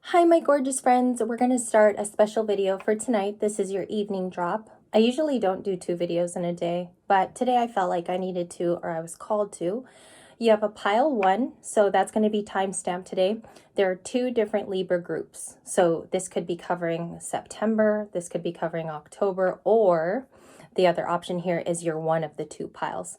Hi, my gorgeous friends. We're going to start a special video for tonight. This is your evening drop. I usually don't do 2 videos in a day, but today I felt like I needed to, or I was called to. You have a pile 1, so that's going to be timestamped today. There are 2 different Libra groups. So this could be covering September, this could be covering October, or the other option here is you're one of the 2 piles.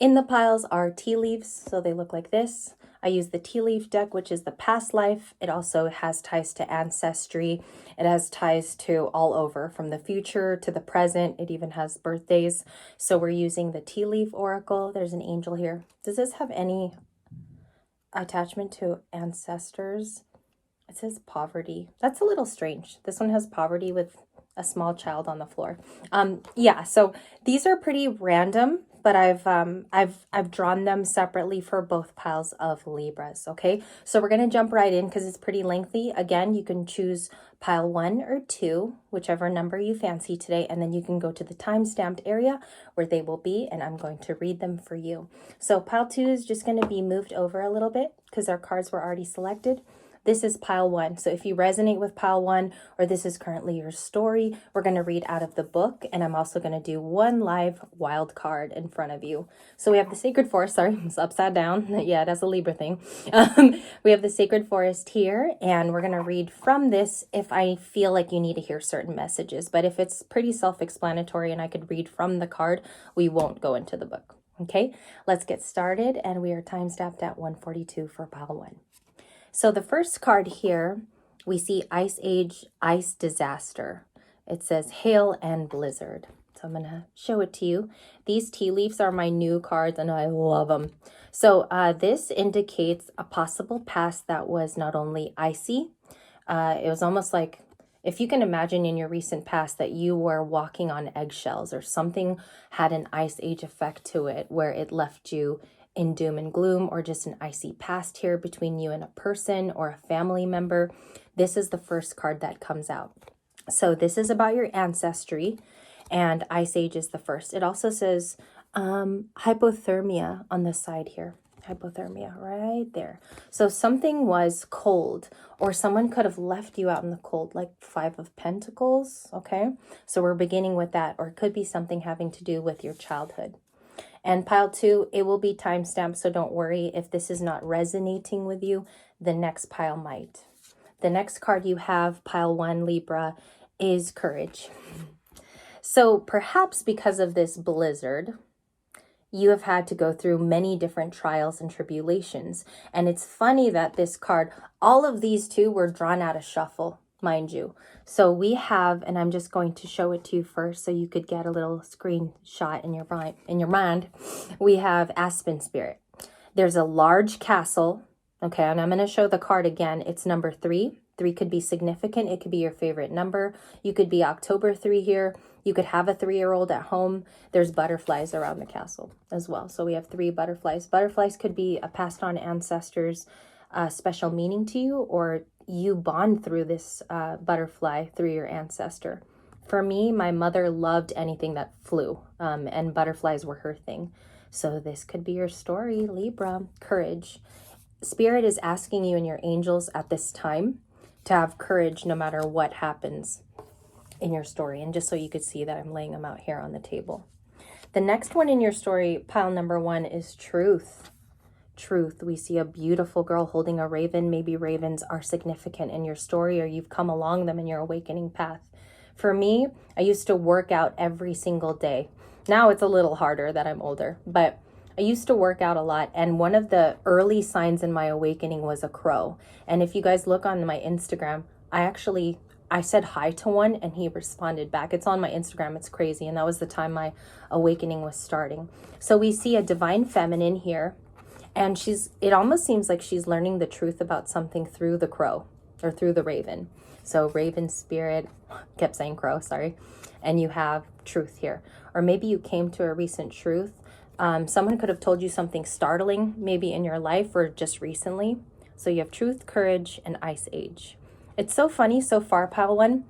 In the piles are tea leaves, so they look like this. I use the tea leaf deck, which is the past life. It also has ties to ancestry. It has ties to all over, from the future to the present. It even has birthdays. So we're using the tea leaf oracle. There's an angel here. Does this have any attachment to ancestors? It says poverty. That's a little strange. This one has poverty with a small child on the floor. Yeah, so these are pretty random, but I've drawn them separately for both piles of Libras, okay? So we're going to jump right in because it's pretty lengthy. Again, you can choose pile 1 or 2, whichever number you fancy today, and then you can go to the time-stamped area where they will be, and I'm going to read them for you. So pile 2 is just going to be moved over a little bit because our cards were already selected. This is pile 1. So if you resonate with pile 1, or this is currently your story, we're going to read out of the book. And I'm also going to do 1 live wild card in front of you. So we have the Sacred Forest. Sorry, it's upside down. Yeah, that's a Libra thing. We have the Sacred Forest here. And we're going to read from this if I feel like you need to hear certain messages. But if it's pretty self-explanatory and I could read from the card, we won't go into the book. Okay, let's get started. And we are time-stamped at 1:42 for pile 1. So the first card here, we see Ice Age, Ice Disaster. It says Hail and Blizzard. So I'm going to show it to you. These tea leaves are my new cards and I love them. So this indicates a possible past that was not only icy, it was almost like, if you can imagine in your recent past that you were walking on eggshells or something had an ice age effect to it where it left you in doom and gloom, or just an icy past here between you and a person or a family member. This is the first card that comes out. So this is about your ancestry, and Ice Age is the first. It also says hypothermia on the side here. Hypothermia right there. So something was cold, or someone could have left you out in the cold, like 5 of Pentacles, okay? So we're beginning with that, or it could be something having to do with your childhood. And pile 2, it will be timestamped, so don't worry if this is not resonating with you. The next pile might. The next card you have, pile 1, Libra, is Courage. So perhaps because of this blizzard, you have had to go through many different trials and tribulations. And it's funny that this card, all of these 2 were drawn out of shuffle, mind you. So we have, and I'm just going to show it to you first so you could get a little screenshot in your mind. We have Aspen Spirit. There's a large castle, okay, and I'm going to show the card again. It's number 3. 3 could be significant. It could be your favorite number. You could be October 3 here. You could have a 3-year-old at home. There's butterflies around the castle as well. So we have 3 butterflies. Butterflies could be a passed on ancestor's special meaning to you, or you bond through this butterfly through your ancestor. For me, my mother loved anything that flew, and butterflies were her thing. So this could be your story, Libra. Courage. Spirit is asking you and your angels at this time to have courage no matter what happens in your story. And just so you could see that I'm laying them out here on the table. The next one in your story, pile number 1, is Truth. Truth. We see a beautiful girl holding a raven. Maybe ravens are significant in your story, or you've come along them in your awakening path. For me, I used to work out every single day. Now it's a little harder that I'm older, but I used to work out a lot, and one of the early signs in my awakening was a crow. And if you guys look on my Instagram, I said hi to one and he responded back. It's on my Instagram. It's crazy. And that was the time my awakening was starting. So we see a divine feminine here, and it almost seems like she's learning the truth about something through the crow, or through the raven. So raven spirit, kept saying crow, sorry. And you have truth here. Or maybe you came to a recent truth. Someone could have told you something startling, maybe in your life or just recently. So you have Truth, Courage, and Ice Age. It's so funny so far, pile 1.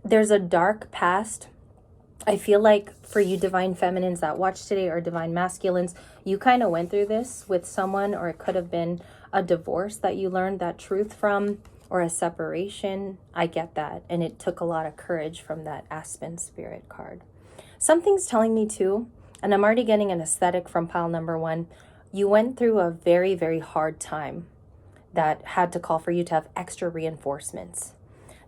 There's a dark past. I feel like for you divine feminines that watch today, or divine masculines, you kind of went through this with someone, or it could have been a divorce that you learned that truth from. or a separation. I get that. And it took a lot of courage from that Aspen Spirit card. Something's telling me too, and I'm already getting an aesthetic from pile number 1. You went through a very, very hard time that had to call for you to have extra reinforcements.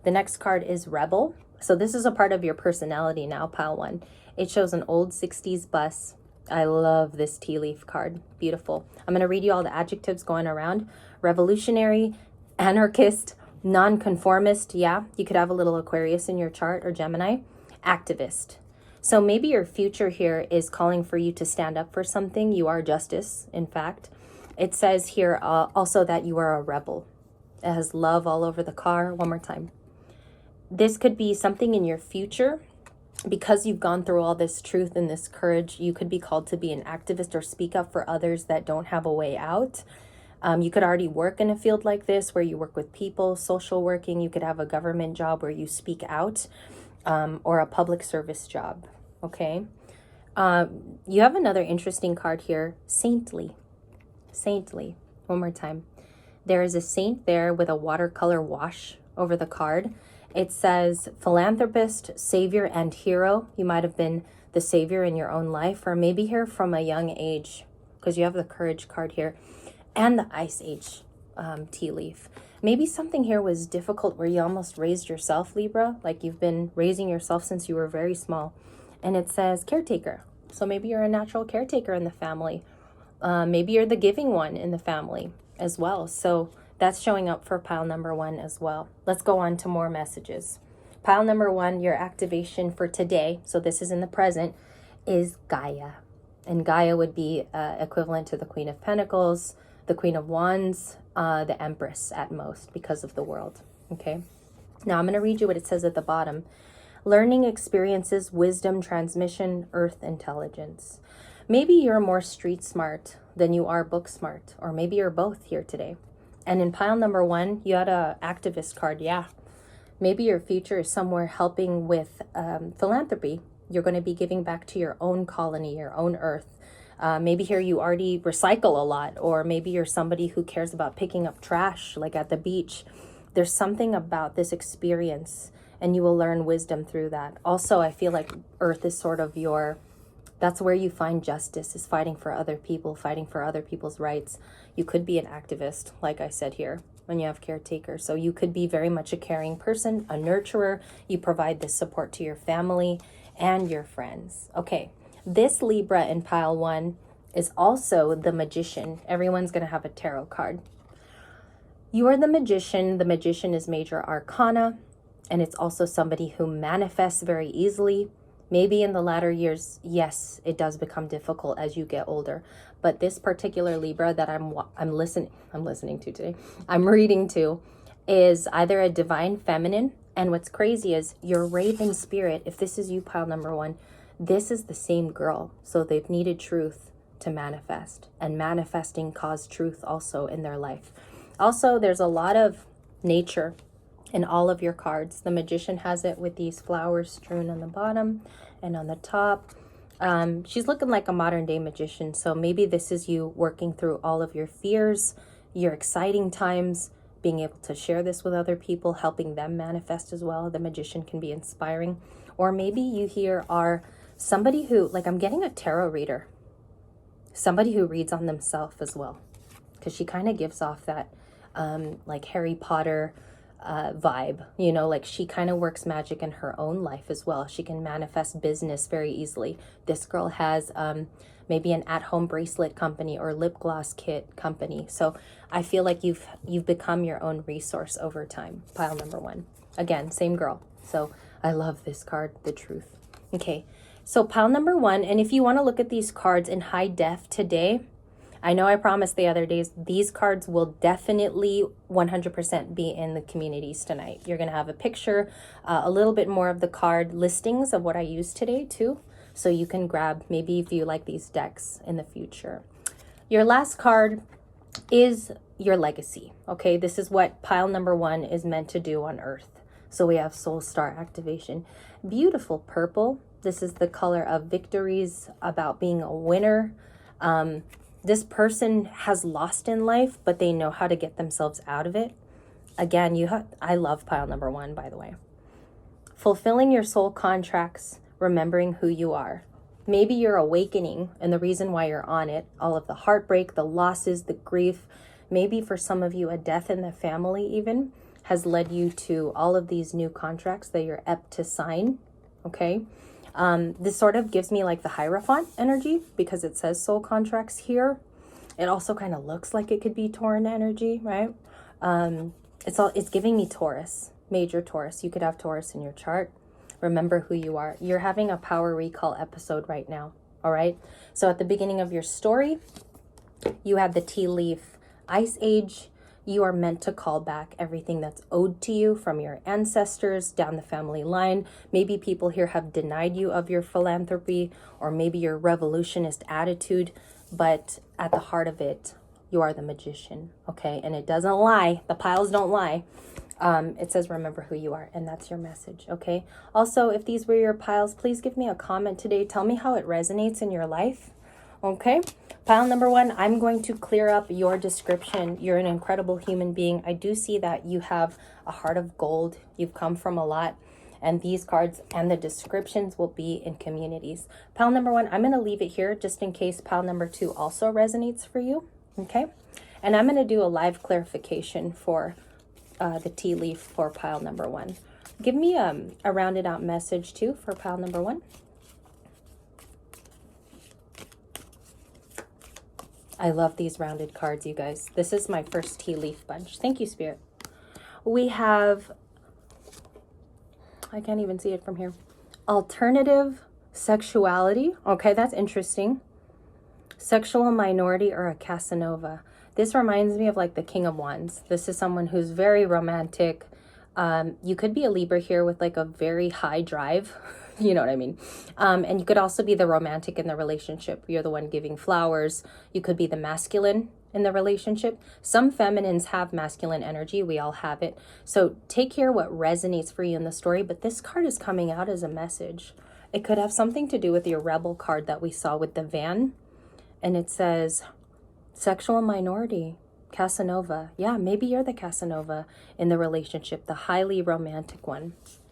The next card is Rebel. So this is a part of your personality now, pile 1. It shows an old 60s bus. I love this tea leaf card. Beautiful. I'm going to read you all the adjectives going around. Revolutionary, anarchist, nonconformist. Yeah, you could have a little Aquarius in your chart, or Gemini. Activist. So maybe your future here is calling for you to stand up for something. You are justice, in fact. It says here also that you are a rebel. It has love all over the car. One more time. This could be something in your future. Because you've gone through all this truth and this courage, you could be called to be an activist or speak up for others that don't have a way out. You could already work in a field like this where you work with people, social working. You could have a government job where you speak out, or a public service job. Okay. You have another interesting card here. Saintly. Saintly. One more time. There is a saint there with a watercolor wash over the card. It says philanthropist, savior, and hero. You might have been the savior in your own life, or maybe here from a young age, because you have the courage card here, and the ice age tea leaf. Maybe something here was difficult where you almost raised yourself, Libra, like you've been raising yourself since you were very small. And it says caretaker. So maybe you're a natural caretaker in the family. Maybe you're the giving one in the family as well. So that's showing up for pile number 1 as well. Let's go on to more messages. Pile number 1, your activation for today, so this is in the present, is Gaia. And Gaia would be equivalent to the Queen of Pentacles, the Queen of Wands, the Empress at most, because of the world. Okay. Now I'm going to read you what it says at the bottom. Learning experiences, wisdom, transmission, earth intelligence. Maybe you're more street smart than you are book smart, or maybe you're both here today. And in pile number 1, you had a activist card. Yeah. Maybe your future is somewhere helping with philanthropy. You're going to be giving back to your own colony, your own earth. Maybe here you already recycle a lot, or maybe you're somebody who cares about picking up trash, like at the beach. There's something about this experience, and you will learn wisdom through that. Also, I feel like earth is sort of that's where you find justice, is fighting for other people, fighting for other people's rights. You could be an activist, like I said here, when you have caretaker. So you could be very much a caring person, a nurturer. You provide this support to your family and your friends. Okay, this Libra in pile 1 is also the magician. Everyone's going to have a tarot card. You are the magician. The magician is major arcana, and it's also somebody who manifests very easily. Maybe in the latter years, yes, it does become difficult as you get older. But this particular Libra that I'm listening to today, I'm reading to, is either a divine feminine. And what's crazy is your raven spirit, if this is you, pile number 1, this is the same girl. So they've needed truth to manifest. And manifesting caused truth also in their life. Also, there's a lot of nature in all of your cards. The magician has it with these flowers strewn on the bottom and on the top. She's looking like a modern day magician. So maybe this is you working through all of your fears, your exciting times, being able to share this with other people, helping them manifest as well. The magician can be inspiring. Or maybe you here are somebody who, like, I'm getting a tarot reader, somebody who reads on themselves as well, because she kind of gives off that like Harry Potter vibe, you know, like she kind of works magic in her own life as well. She can manifest business very easily. This girl has maybe an at-home bracelet company or lip gloss kit company. So I feel like you've become your own resource over time. Pile number 1. Again, same girl. So I love this card, the truth. Okay, so pile number 1, and if you want to look at these cards in high def today, I know I promised the other days, these cards will definitely 100% be in the communities tonight. You're going to have a picture, a little bit more of the card listings of what I used today too. So you can grab, maybe if you like these decks in the future. Your last card is your legacy. Okay, this is what pile number 1 is meant to do on Earth. So we have Soul Star activation. Beautiful purple. This is the color of victories, about being a winner. This person has lost in life, but they know how to get themselves out of it. Again, I love pile number 1, by the way. Fulfilling your soul contracts, remembering who you are. Maybe you're awakening, and the reason why you're on it, all of the heartbreak, the losses, the grief, maybe for some of you, a death in the family even, has led you to all of these new contracts that you're apt to sign, okay? This sort of gives me like the Hierophant energy because it says soul contracts here. It also kind of looks like it could be Tauran energy, right? It's giving me Taurus, major Taurus. You could have Taurus in your chart. Remember who you are. You're having a power recall episode right now, all right? So at the beginning of your story, you had the tea leaf Ice Age. You are meant to call back everything that's owed to you from your ancestors down the family line. Maybe people here have denied you of your philanthropy, or maybe your revolutionist attitude, but at the heart of it, you are the magician, okay? And it doesn't lie. The piles don't lie. It says, remember who you are, and that's your message, okay? Also, if these were your piles, please give me a comment today. Tell me how it resonates in your life, okay? Pile number 1, I'm going to clear up your description. You're an incredible human being. I do see that you have a heart of gold. You've come from a lot, and these cards and the descriptions will be in communities. Pile number 1, I'm going to leave it here just in case pile number 2 also resonates for you, okay? And I'm going to do a live clarification for the tea leaf for pile number 1. Give me a rounded out message too for pile number 1. I love these rounded cards, you guys. This is my first tea leaf bunch. Thank you, Spirit. We have, I can't even see it from here. Alternative sexuality. Okay, that's interesting. Sexual minority or a Casanova. This reminds me of like the King of Wands. This is someone who's very romantic. You could be a Libra here with like a very high drive. You know what I mean? And you could also be the romantic in the relationship. You're the one giving flowers. You could be the masculine in the relationship. Some feminines have masculine energy. We all have it. So take care what resonates for you in the story. But this card is coming out as a message. It could have something to do with your rebel card that we saw with the van. And it says sexual minority, Casanova. Yeah, maybe you're the Casanova in the relationship, the highly romantic one.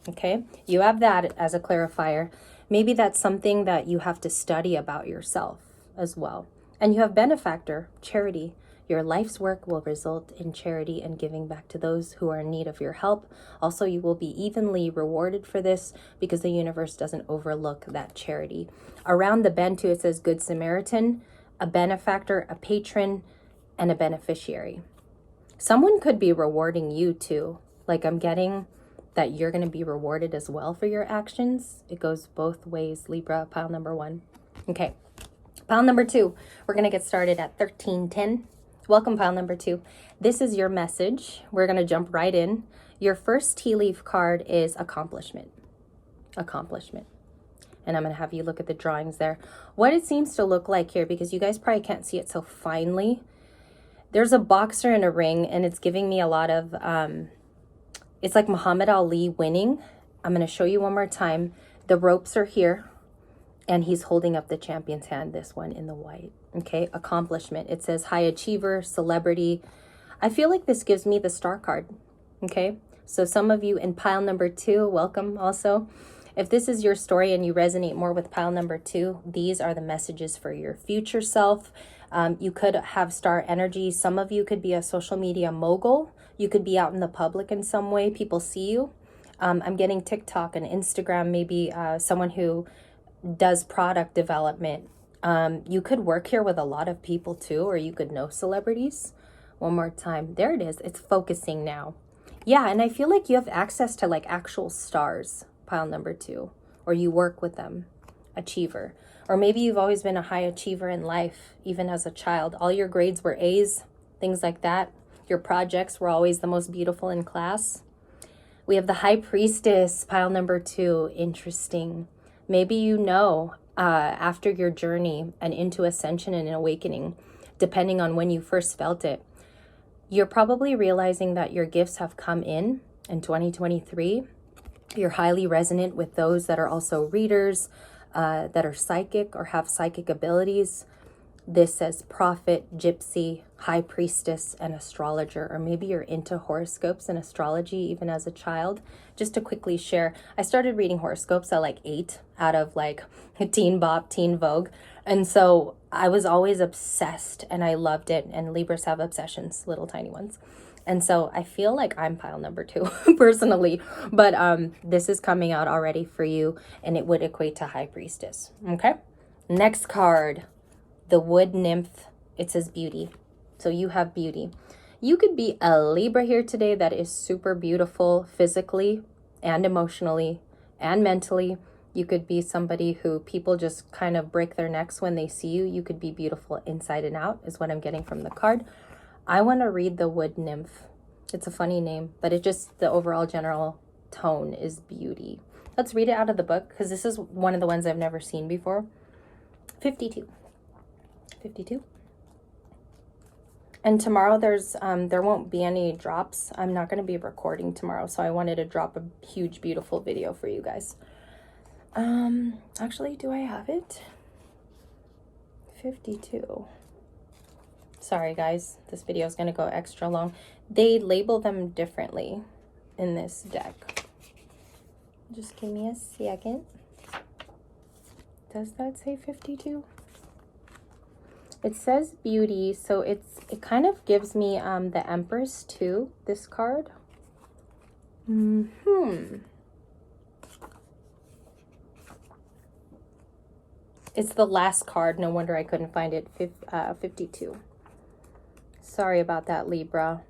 Okay, you have that as a clarifier. Maybe that's something that you have to study about yourself as well. And you have benefactor, charity. Your life's work will result in charity and giving back to those who are in need of your help. Also, you will be evenly rewarded for this because the universe doesn't overlook that charity. Around the bend too, it says Good Samaritan, a benefactor, a patron, and a beneficiary. Someone could be rewarding you too. Like I'm getting that you're going to be rewarded as well for your actions. It goes both ways, Libra, pile number 1. Okay, pile number 2. We're going to get started at 1310. Welcome, pile number 2. This is your message. We're going to jump right in. Your first tea leaf card is accomplishment. Accomplishment. And I'm going to have you look at the drawings there. What it seems to look like here, because you guys probably can't see it so finely, there's a boxer in a ring, and it's giving me a lot of... it's like Muhammad Ali winning. I'm going to show you one more time. The ropes are here, and he's holding up the champion's hand, this one in the white. Okay, accomplishment. It says high achiever, celebrity. I feel like this gives me the star card. Okay, so some of you in pile number 2, welcome also. If this is your story and you resonate more with pile number 2, these are the messages for your future self. You could have star energy. Some of you could be a social media mogul. You could be out in the public in some way. People see you. I'm getting TikTok and Instagram, maybe someone who does product development. You could work here with a lot of people too, or you could know celebrities. One more time. There it is. It's focusing now. Yeah, and I feel like you have access to like actual stars, pile number 2, or you work with them, achiever. Or maybe you've always been a high achiever in life, even as a child. All your grades were A's, things like that. Your projects were always the most beautiful in class. We have the High Priestess, pile number 2. Interesting. Maybe you know after your journey and into ascension and awakening, depending on when you first felt it, you're probably realizing that your gifts have come in 2023. You're highly resonant with those that are also readers, that are psychic or have psychic abilities. This says prophet, gypsy, high priestess, and astrologer, or maybe you're into horoscopes and astrology even as a child. Just to quickly share, I started reading horoscopes at like 8 out of like Teen Bop, Teen Vogue. And so I was always obsessed and I loved it. And Libras have obsessions, little tiny ones. And so I feel like I'm pile number 2 personally, but this is coming out already for you and it would equate to high priestess. Okay. Next card, the wood nymph. It says beauty. So you have beauty. You could be a Libra here today that is super beautiful physically and emotionally and mentally. You could be somebody who people just kind of break their necks when they see you. You could be beautiful inside and out is what I'm getting from the card. I want to read the wood nymph. It's a funny name, but it just, the overall general tone is beauty. Let's read it out of the book because this is one of the ones I've never seen before. 52. 52. And tomorrow there won't be any drops. I'm not going to be recording tomorrow, so I wanted to drop a huge beautiful video for you guys. Actually, do I have it? 52. Sorry guys, this video is going to go extra long. They label them differently in this deck. Just give me a second. Does that say 52? It says beauty, so it kind of gives me the Empress too, this card. It's the last card. No wonder I couldn't find it. 52. Sorry about that, Libra.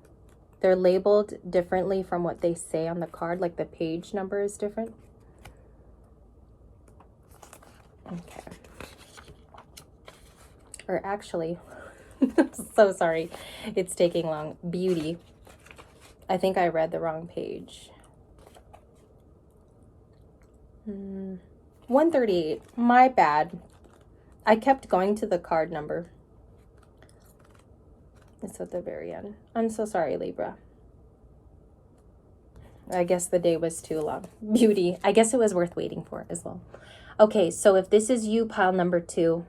They're labeled differently from what they say on the card, like the page number is different. Okay. Or actually, so sorry, it's taking long. Beauty. I think I read the wrong page. 138. My bad. I kept going to the card number. It's at the very end. I'm so sorry, Libra. I guess the day was too long. Beauty. I guess it was worth waiting for as well. Okay, so if this is you, pile number 2,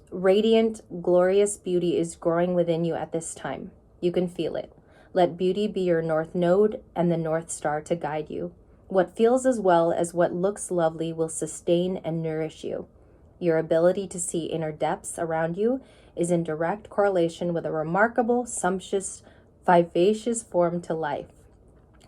radiant, glorious beauty is growing within you at this time. You can feel it. Let beauty be your north node and the north star to guide you. What feels as well as what looks lovely will sustain and nourish you. Your ability to see inner depths around you is in direct correlation with a remarkable, sumptuous, vivacious form to life.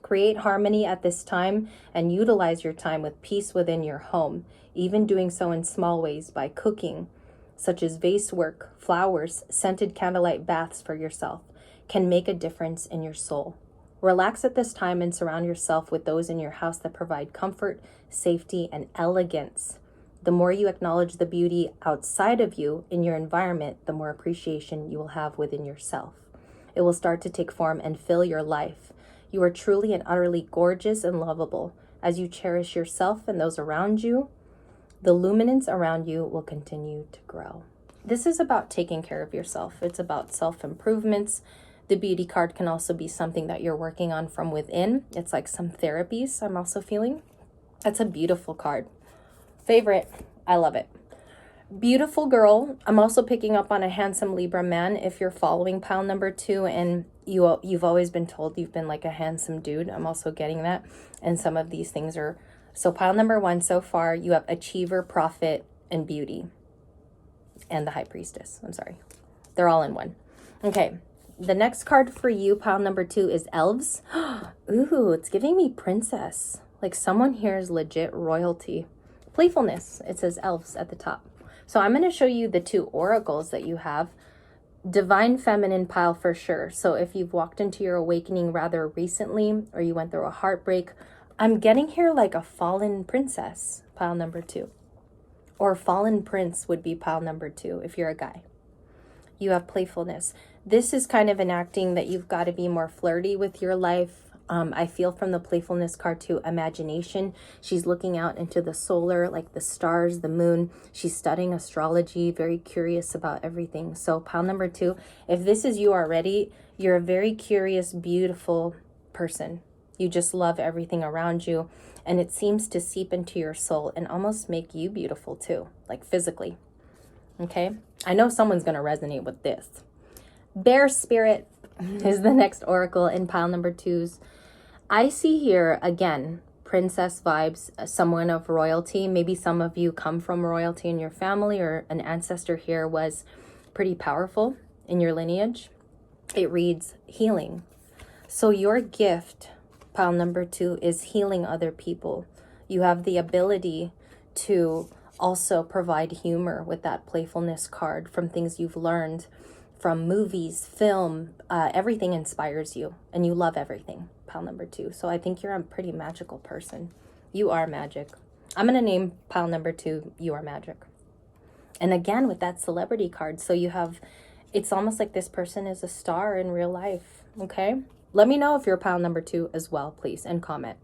Create harmony at this time and utilize your time with peace within your home, even doing so in small ways by cooking, such as vase work, flowers, scented candlelight baths for yourself, can make a difference in your soul. Relax at this time and surround yourself with those in your house that provide comfort, safety, and elegance. The more you acknowledge the beauty outside of you in your environment, the more appreciation you will have within yourself. It will start to take form and fill your life. You are truly and utterly gorgeous and lovable. As you cherish yourself and those around you, the luminance around you will continue to grow. This is about taking care of yourself. It's about self-improvements. The beauty card can also be something that you're working on from within. It's like some therapies I'm also feeling. That's a beautiful card. Favorite. I love it. Beautiful girl. I'm also picking up on a handsome Libra man. If you're following pile number 2 and you've always been told you've been like a handsome dude, I'm also getting that. And some of these things are... So pile number 1 so far, you have achiever, prophet, and beauty. And the high priestess. I'm sorry. They're all in one. Okay. The next card for you, pile number 2, is elves. Ooh, it's giving me princess. Like someone here is legit royalty. Playfulness. It says elves at the top. So I'm going to show you the 2 oracles that you have. Divine feminine pile for sure. So if you've walked into your awakening rather recently or you went through a heartbreak, I'm getting here like a fallen princess, pile number 2. Or fallen prince would be pile number 2 if you're a guy. You have playfulness. This is kind of enacting that you've got to be more flirty with your life. I feel from the playfulness card to imagination. She's looking out into the solar, like the stars, the moon. She's studying astrology, very curious about everything. So pile number 2, if this is you already, you're a very curious, beautiful person. You just love everything around you. And it seems to seep into your soul and almost make you beautiful too, like physically. Okay. I know someone's going to resonate with this. Bear spirit is the next oracle in pile number 2's. I see here, again, princess vibes, someone of royalty. Maybe some of you come from royalty in your family, or an ancestor here was pretty powerful in your lineage. It reads healing. So your gift, pile number 2, is healing other people. You have the ability to also provide humor with that playfulness card from things you've learned from movies, film. Everything inspires you, and you love everything, pile number 2. So I think you're a pretty magical person. You are magic. I'm going to name pile number 2, you are magic. And again, with that celebrity card, so you have, it's almost like this person is a star in real life, okay? Let me know if you're pile number 2 as well, please, and comment.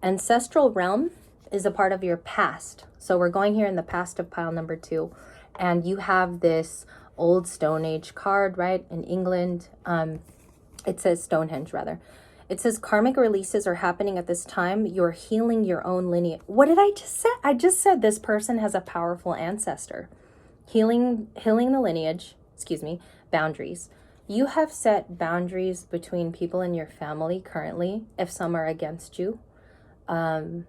Ancestral realm is a part of your past. So we're going here in the past of pile number 2, and you have this old Stone Age card, right? In England, it says Stonehenge, rather. It says karmic releases are happening at this time. You're healing your own lineage. What did I just say? I just said this person has a powerful ancestor. Healing the lineage, boundaries. You have set boundaries between people in your family currently, if some are against you. I'm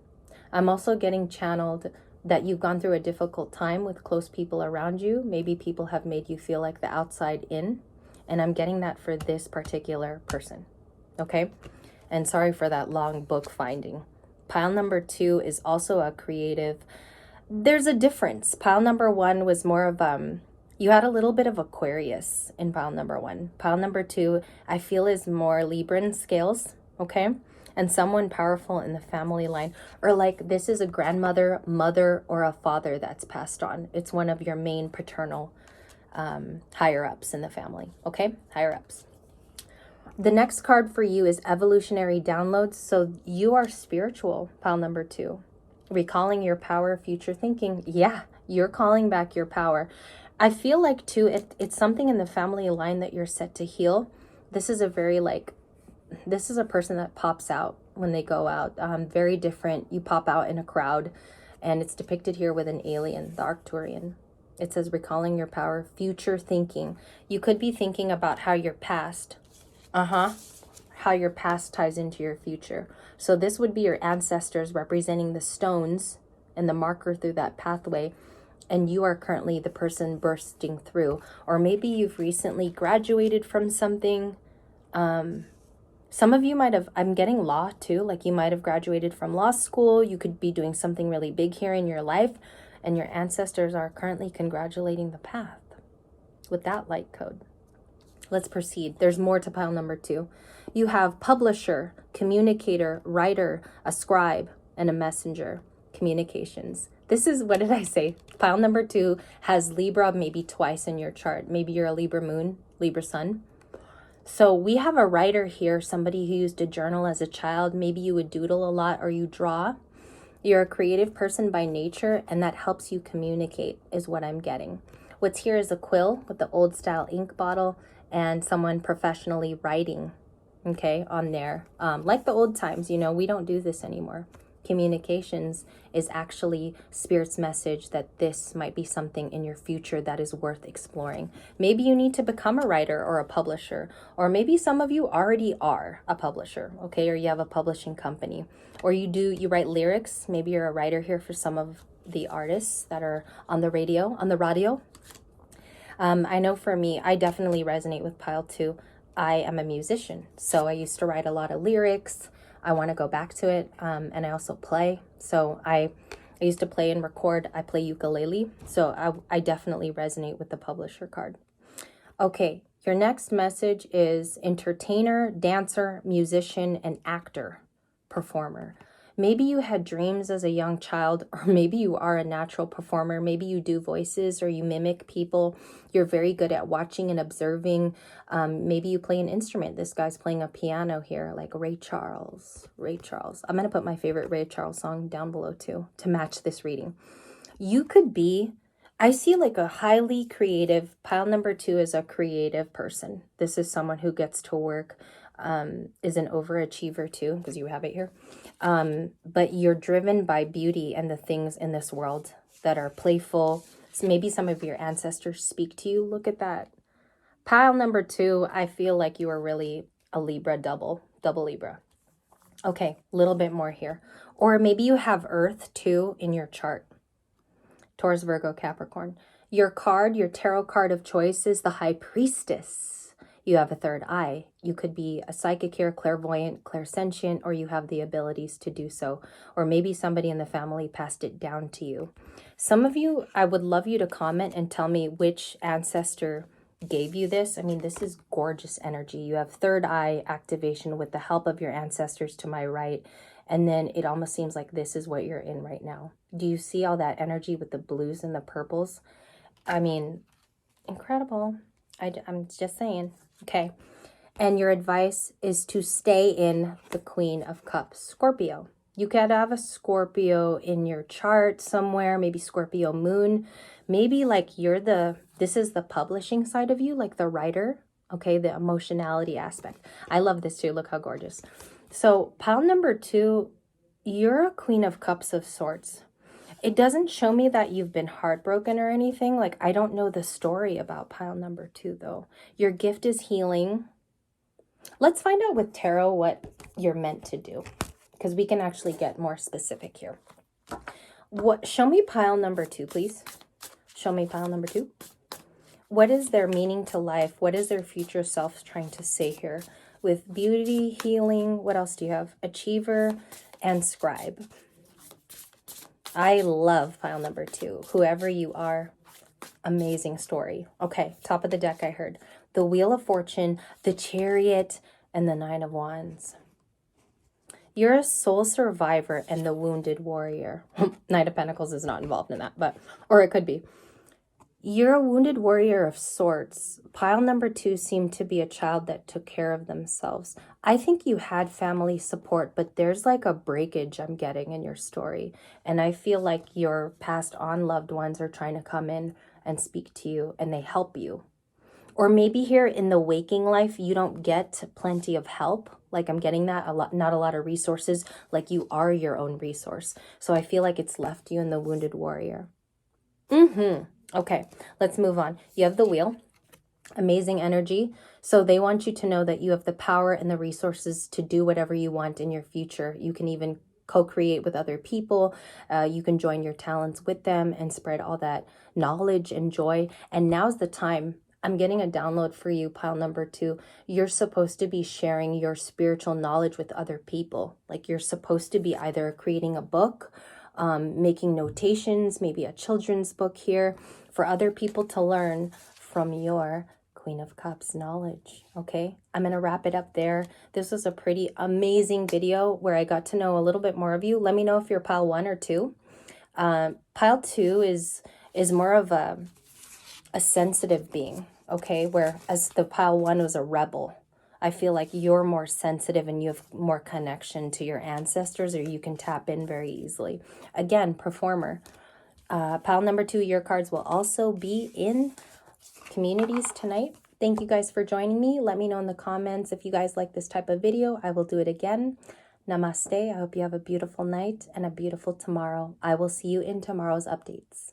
also getting channeled that you've gone through a difficult time with close people around you. Maybe people have made you feel like the outside in. And I'm getting that for this particular person. Okay? And sorry for that long book finding. Pile number 2 is also a creative. There's a difference. Pile number 1 was more of, you had a little bit of Aquarius in pile number 1. Pile number 2, I feel, is more Libran scales. Okay? And someone powerful in the family line, or like this is a grandmother, mother, or a father that's passed on. It's one of your main paternal higher ups in the family. Okay, higher ups. The next card for you is evolutionary downloads. So you are spiritual, pile number 2. Recalling your power, future thinking. Yeah, you're calling back your power. I feel like too, it's something in the family line that you're set to heal. This is a very this is a person that pops out when they go out. Very different. You pop out in a crowd, and it's depicted here with an alien, the Arcturian. It says recalling your power, future thinking. You could be thinking about how your past, how your past ties into your future. So this would be your ancestors representing the stones and the marker through that pathway. And you are currently the person bursting through. Or maybe you've recently graduated from something. Some of you might have, I'm getting law too, like you might have graduated from law school. You could be doing something really big here in your life, and your ancestors are currently congratulating the path with that light code. Let's proceed. There's more to pile number 2. You have publisher, communicator, writer, a scribe, and a messenger. Communications. This is, what did I say? Pile number 2 has Libra maybe twice in your chart. Maybe you're a Libra moon, Libra sun. So we have a writer here, somebody who used a journal as a child. Maybe you would doodle a lot or you draw. You're a creative person by nature, and that helps you communicate is what I'm getting. What's here is a quill with the old style ink bottle and someone professionally writing, okay, on there. Like the old times, we don't do this anymore. Communications is actually Spirit's message that this might be something in your future that is worth exploring. Maybe you need to become a writer or a publisher, or maybe some of you already are a publisher, okay, or you have a publishing company, or you write lyrics. Maybe you're a writer here for some of the artists that are on the radio. I know for me, I definitely resonate with pile 2. I am a musician, so I used to write a lot of lyrics. I want to go back to it, and I also play. So I used to play and record. I play ukulele, so I definitely resonate with the publisher card. Okay, your next message is entertainer, dancer, musician, and actor, performer. Maybe you had dreams as a young child, or maybe you are a natural performer. Maybe you do voices or you mimic people. You're very good at watching and observing. Maybe you play an instrument. This guy's playing a piano here, like Ray Charles. I'm going to put my favorite Ray Charles song down below too to match this reading. You could be, I see like a highly creative, pile number 2 is a creative person. This is someone who gets to work, is an overachiever too, because you have it here. But you're driven by beauty and the things in this world that are playful, So maybe some of your ancestors speak to you. Look at that. Pile number 2, I feel like you are really a Libra double Libra. Okay, a little bit more here. Or maybe you have Earth too in your chart. Taurus, Virgo, Capricorn. Your card, your tarot card of choice is the High Priestess. You have a third eye. You could be a psychic here, clairvoyant, clairsentient, or you have the abilities to do so. Or maybe somebody in the family passed it down to you. Some of you, I would love you to comment and tell me which ancestor gave you this. I mean, this is gorgeous energy. You have third eye activation with the help of your ancestors to my right. And then it almost seems like this is what you're in right now. Do you see all that energy with the blues and the purples? I mean, incredible. I'm just saying. Okay. And your advice is to stay in the Queen of Cups, Scorpio. You could have a Scorpio in your chart somewhere, maybe Scorpio moon. Maybe like this is the publishing side of you, like the writer. Okay, the emotionality aspect. I love this too. Look how gorgeous. So pile number 2, you're a Queen of Cups of sorts. It doesn't show me that you've been heartbroken or anything. Like, I don't know the story about pile number 2, though. Your gift is healing. Let's find out with tarot what you're meant to do, because we can actually get more specific here. Show me pile number 2, please. Show me pile number 2. What is their meaning to life? What is their future self trying to say here? With beauty, healing, what else do you have? Achiever and scribe. I love pile number 2. Whoever you are, amazing story. Okay, top of the deck I heard. The Wheel of Fortune, the Chariot, and the 9 of Wands. You're a soul survivor and the Wounded Warrior. Knight of Pentacles is not involved in that, or it could be. You're a wounded warrior of sorts. Pile number 2 seemed to be a child that took care of themselves. I think you had family support, but there's like a breakage I'm getting in your story. And I feel like your passed on loved ones are trying to come in and speak to you and they help you. Or maybe here in the waking life, you don't get plenty of help. Like I'm getting that, not a lot of resources, like you are your own resource. So I feel like it's left you in the Wounded Warrior. Okay, let's move on. You have the Wheel, amazing energy. So they want you to know that you have the power and the resources to do whatever you want in your future. You can even co-create with other people. You can join your talents with them and spread all that knowledge and joy. And now's the time. I'm getting a download for you, pile number 2. You're supposed to be sharing your spiritual knowledge with other people. Like you're supposed to be either creating a book, making notations, maybe a children's book here for other people to learn from your Queen of Cups knowledge. Okay, I'm going to wrap it up there. This was a pretty amazing video where I got to know a little bit more of you. Let me know if you're pile 1 or 2. Pile 2 is more of a sensitive being, okay, whereas the pile 1 was a rebel. I feel like you're more sensitive and you have more connection to your ancestors, or you can tap in very easily. Again, performer. Pile number 2, your cards will also be in communities tonight. Thank you guys for joining me. Let me know in the comments if you guys like this type of video. I will do it again. Namaste. I hope you have a beautiful night and a beautiful tomorrow. I will see you in tomorrow's updates.